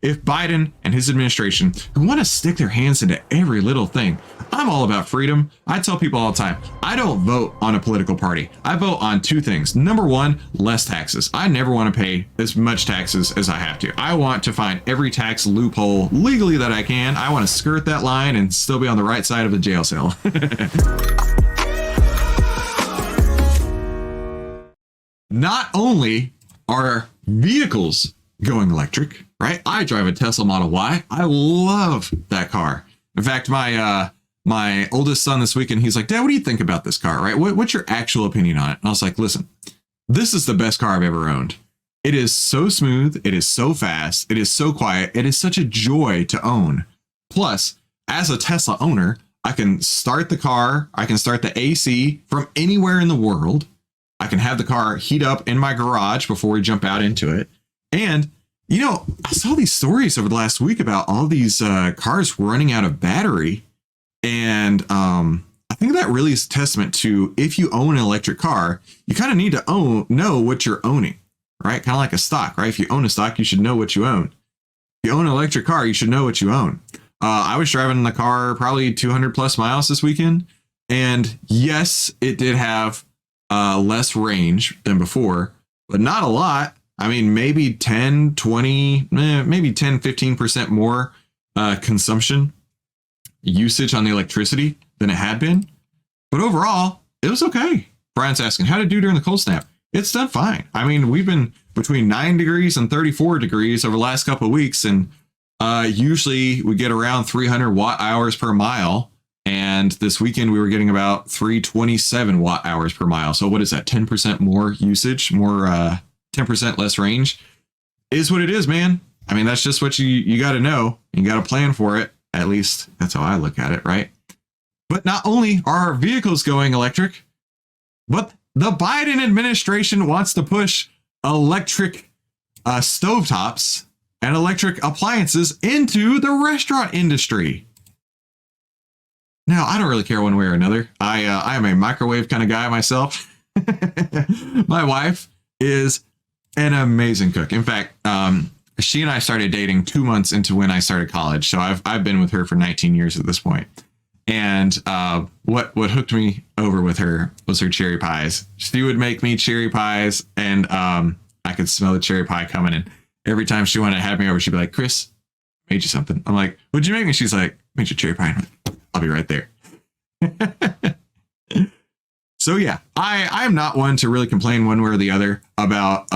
if Biden and his administration, who want to stick their hands into every little thing, I'm all about freedom. I tell people all the time, I don't vote on a political party. I vote on two things. Number one, less taxes. I never want to pay as much taxes as I have to. I want to find every tax loophole legally that I can. I want to skirt that line and still be on the right side of the jail cell. Not only are vehicles going electric, right? I drive a Tesla Model Y. I love that car. In fact, my oldest son this weekend, he's like, Dad, what do you think about this car, right? What's your actual opinion on it? And I was like, listen, this is the best car I've ever owned. It is so smooth. It is so fast. It is so quiet. It is such a joy to own. Plus, as a Tesla owner, I can start the car. I can start the AC from anywhere in the world. I can have the car heat up in my garage before we jump out into it. And, you know, I saw these stories over the last week about all these cars running out of battery. And I think that really is a testament to, if you own an electric car, you kind of need to know what you're owning, right? Kind of like a stock, right? If you own a stock, you should know what you own. If you own an electric car, you should know what you own. I was driving the car probably 200 plus miles this weekend. And yes, it did have less range than before, but not a lot. I mean, maybe 10, 20, maybe 10, 15% more consumption usage on the electricity than it had been. But overall, it was okay. Brian's asking, how did it do during the cold snap? It's done fine. I mean, we've been between 9 degrees and 34 degrees over the last couple of weeks. And usually we get around 300 watt hours per mile. And this weekend we were getting about 327 watt hours per mile. So what is that? 10% more usage, more 10% less range is what it is, man. I mean, that's just what you got to know. You got to plan for it. At least that's how I look at it, right? But not only are our vehicles going electric, but the Biden administration wants to push electric stovetops and electric appliances into the restaurant industry. Now, I don't really care one way or another. I am a microwave kind of guy myself. My wife is an amazing cook. In fact, she and I started dating 2 months into when I started college. So I've been with her for 19 years at this point. And what hooked me over with her was her cherry pies. She would make me cherry pies, and I could smell the cherry pie coming. And every time she wanted to have me over, she'd be like, Chris, I made you something. I'm like, what'd you make me? She's like, made you cherry pie. I'm like, I'll be right there. So yeah, I am not one to really complain one way or the other about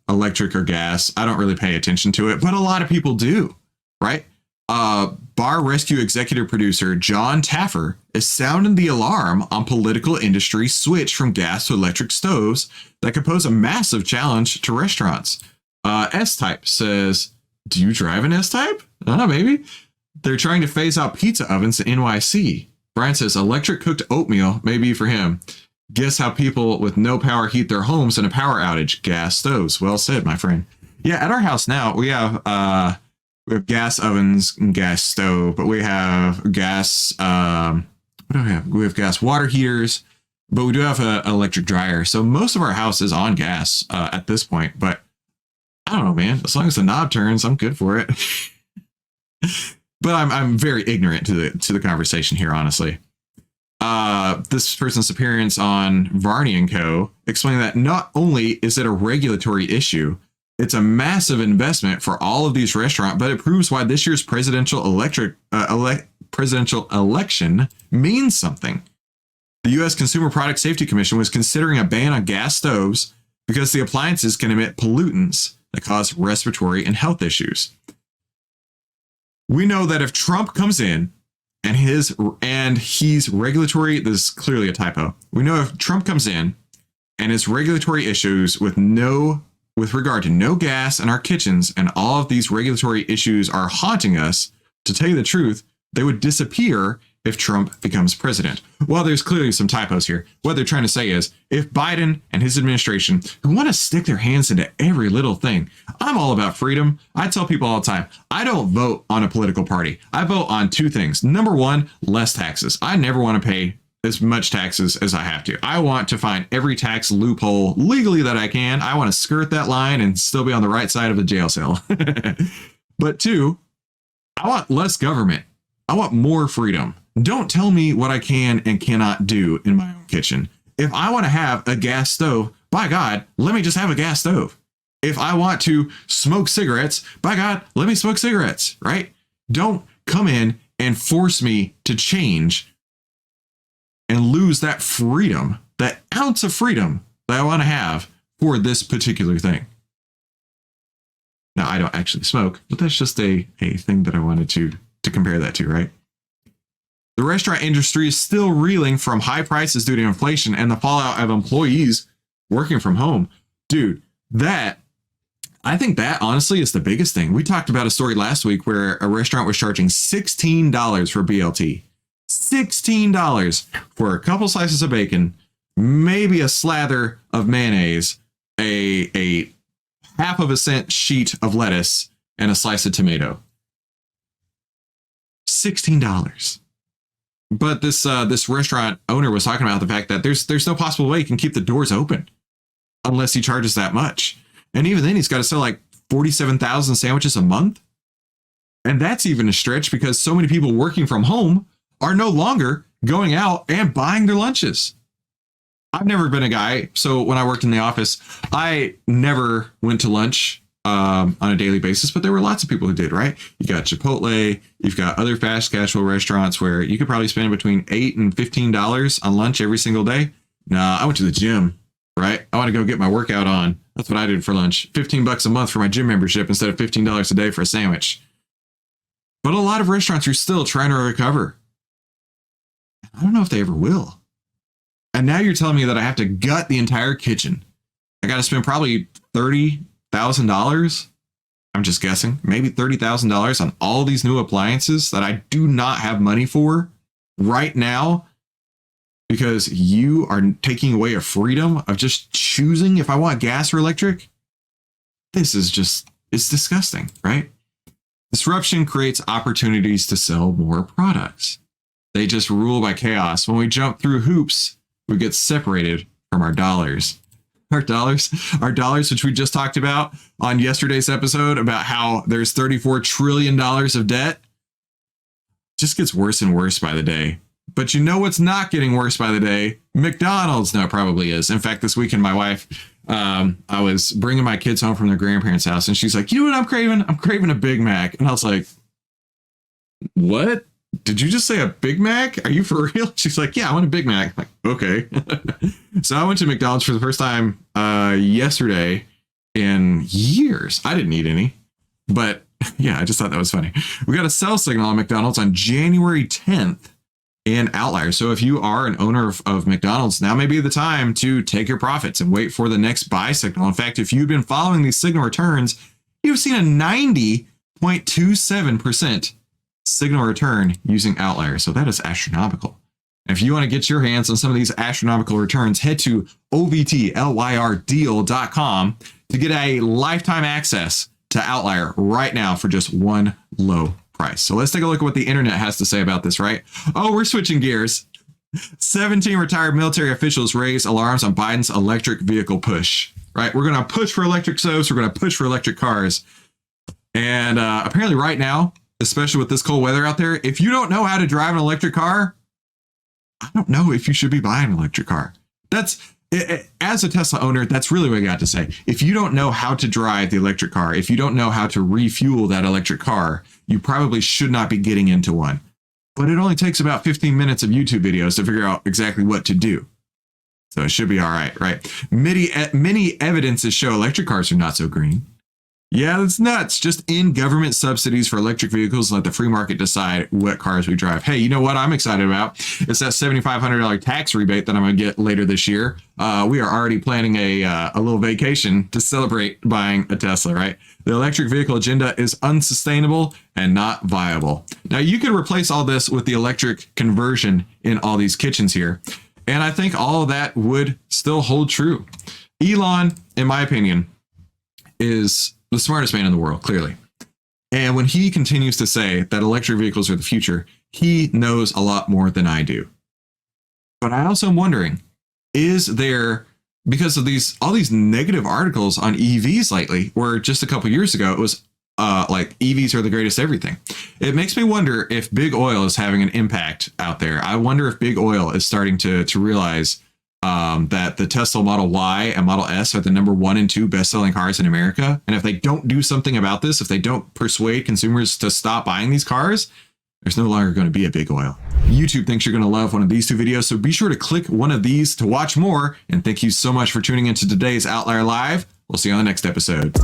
electric or gas. I don't really pay attention to it, but a lot of people do, right? Bar Rescue executive producer John Taffer is sounding the alarm on political industry switch from gas to electric stoves that could pose a massive challenge to restaurants. S-Type says, do you drive an S-Type? Maybe. They're trying to phase out pizza ovens in NYC. Brian says electric cooked oatmeal may be for him. Guess how people with no power heat their homes in a power outage? Gas stoves. Well said, my friend. Yeah, at our house now, we have gas ovens and gas stove, but we have gas, what do we have? We have gas water heaters, but we do have an electric dryer. So most of our house is on gas at this point, but I don't know, man. As long as the knob turns, I'm good for it. But I'm very ignorant to the conversation here, honestly. This person's appearance on Varney & Co. explained that not only is it a regulatory issue, it's a massive investment for all of these restaurants, but it proves why this year's presidential election means something. The U.S. Consumer Product Safety Commission was considering a ban on gas stoves because the appliances can emit pollutants that cause respiratory and health issues. We know that if Trump comes in and he's regulatory, this is clearly a typo. We know if Trump comes in and his regulatory issues with regard to no gas in our kitchens, and all of these regulatory issues are haunting us, to tell you the truth, they would disappear if Trump becomes president. Well, there's clearly some typos here. What they're trying to say is, if Biden and his administration, who want to stick their hands into every little thing, I'm all about freedom. I tell people all the time, I don't vote on a political party. I vote on two things. Number one, less taxes. I never want to pay as much taxes as I have to. I want to find every tax loophole legally that I can. I want to skirt that line and still be on the right side of the jail cell. But two, I want less government. I want more freedom. Don't tell me what I can and cannot do in my own kitchen. If I want to have a gas stove, by God, let me just have a gas stove. If I want to smoke cigarettes, by God, let me smoke cigarettes, right? Don't come in and force me to change and lose that freedom, that ounce of freedom that I want to have for this particular thing. Now, I don't actually smoke, but that's just a thing that I wanted to compare that to, right? The restaurant industry is still reeling from high prices due to inflation and the fallout of employees working from home. Dude, I think that honestly is the biggest thing. We talked about a story last week where a restaurant was charging $16 for BLT. $16 for a couple slices of bacon, maybe a slather of mayonnaise, a half of a cent sheet of lettuce, and a slice of tomato. $16. But this restaurant owner was talking about the fact that there's no possible way he can keep the doors open unless he charges that much. And even then, he's got to sell like 47,000 sandwiches a month. And that's even a stretch because so many people working from home are no longer going out and buying their lunches. I've never been a guy. So when I worked in the office, I never went to lunch on a daily basis, but there were lots of people who did, right? You got Chipotle, you've got other fast casual restaurants where you could probably spend between $8 and $15 on lunch every single day. Nah, I went to the gym, right? I want to go get my workout on. That's what I did for lunch. $15 a month for my gym membership instead of $15 a day for a sandwich. But a lot of restaurants are still trying to recover. I don't know if they ever will. And now you're telling me that I have to gut the entire kitchen. I got to spend probably $30,000. I'm just guessing, maybe $30,000 on all these new appliances that I do not have money for right now because you are taking away a freedom of just choosing if I want gas or electric. This is just, it's disgusting, right? Disruption creates opportunities to sell more products. They just rule by chaos. When we jump through hoops, we get separated from our dollars. Our dollars, which we just talked about on yesterday's episode about how there's $34 trillion of debt, just gets worse and worse by the day. But you know what's not getting worse by the day? McDonald's. No, it probably is. In fact, this weekend, my wife, I was bringing my kids home from their grandparents' house, and she's like, you know what I'm craving? I'm craving a Big Mac. And I was like, what? Did you just say a Big Mac? Are you for real? She's like, yeah, I want a Big Mac. I'm like, okay. So I went to McDonald's for the first time yesterday in years. I didn't eat any, but yeah, I just thought that was funny. We got a sell signal on McDonald's on January 10th in Outlier. So if you are an owner of McDonald's, now may be the time to take your profits and wait for the next buy signal. In fact, if you've been following these signal returns, you've seen a 90.27% signal return using Outlier. So that is astronomical. If you want to get your hands on some of these astronomical returns, head to ovtlyrdeal.com to get a lifetime access to Outlier right now for just one low price. So let's take a look at what the internet has to say about this, right? Oh, we're switching gears. 17 retired military officials raise alarms on Biden's electric vehicle push, right? We're going to push for electric stoves. We're going to push for electric cars. And apparently right now, especially with this cold weather out there, if you don't know how to drive an electric car, I don't know if you should be buying an electric car. That's as a Tesla owner, that's really what I got to say. If you don't know how to drive the electric car, if you don't know how to refuel that electric car, you probably should not be getting into one. But it only takes about 15 minutes of YouTube videos to figure out exactly what to do. So it should be all right, right? Many evidences show electric cars are not so green. Yeah, that's nuts. Just in government subsidies for electric vehicles, let the free market decide what cars we drive. Hey, you know what I'm excited about? It's that $7,500 tax rebate that I'm going to get later this year. We are already planning a little vacation to celebrate buying a Tesla, right? The electric vehicle agenda is unsustainable and not viable. Now, you could replace all this with the electric conversion in all these kitchens here. And I think all of that would still hold true. Elon, in my opinion, is the smartest man in the world, clearly. And when he continues to say that electric vehicles are the future, he knows a lot more than I do. But I also am wondering, is there, because of all these negative articles on EVs lately, where just a couple years ago it was like EVs are the greatest everything. It makes me wonder if big oil is having an impact out there. I wonder if big oil is starting to realize that the Tesla Model Y and Model S are the #1 and 2 best-selling cars in America. And if they don't do something about this, if they don't persuade consumers to stop buying these cars, there's no longer going to be a big oil. YouTube thinks you're going to love one of these 2 videos, so be sure to click one of these to watch more. And thank you so much for tuning into today's Outlier Live. We'll see you on the next episode.